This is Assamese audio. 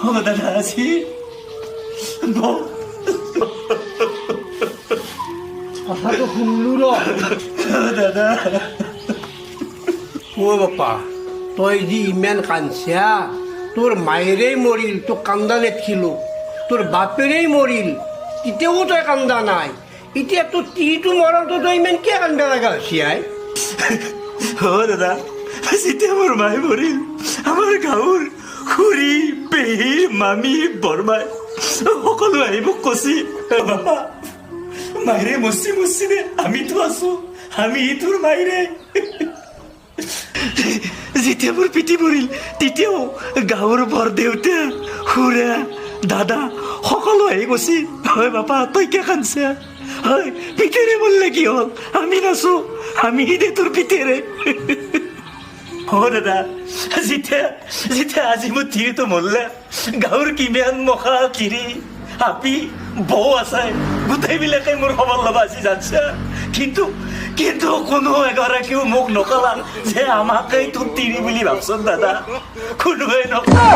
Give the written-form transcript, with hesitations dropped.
ও দাদা আছি কথাটো শুনলো দাদা ও বাপা তই যে ইমান কান্দছা তোর মায়েরেই মরিল তো কান্দা নেছিল তোর বাপেরেই মরিল তেতিয়াও তই কান্দা নাই এতিয়া তোর তিৰিটো মৰমটো তই ইমান কিয় কান্দা লগা হৈছি আই ও দাদা যেতিয়া মোৰ মায়ে মৰিল আমাৰ গাঁৱৰ খুৰী পেহী মামী বৰমাই সকলো আহি মোক কৈছি বাবা মায়েৰে মচি মচিনে আমিতো আছো আমি তোৰ মায়েৰে যেতিয়া মোৰ পিঠি মৰিল তেতিয়াও গাঁৱৰ বৰদেউতা খুৰা দাদা সকলো আহি কৈছি হয় বাপা তই কিয় কান্দছা হয় পিঠেৰে মৰিলে কি হ'ল আমি নাছো আমি দে তোৰ পিঠেৰে ও দাদা যেতিয়া যেতিয়া আজি মোৰ তিৰিটো মৰিলে গাঁৱৰ কিমান মখা কিৰি হাপি বৌ আছে গোটেইবিলাকে মোৰ খবৰ ল'ব আজি জানছা কিন্তু কিন্তু কোনো এগৰাকীও মোক নকলাক যে আমাকেই তোৰ তিৰি বুলি ভাবচোন দাদা কোনোৱে নকলা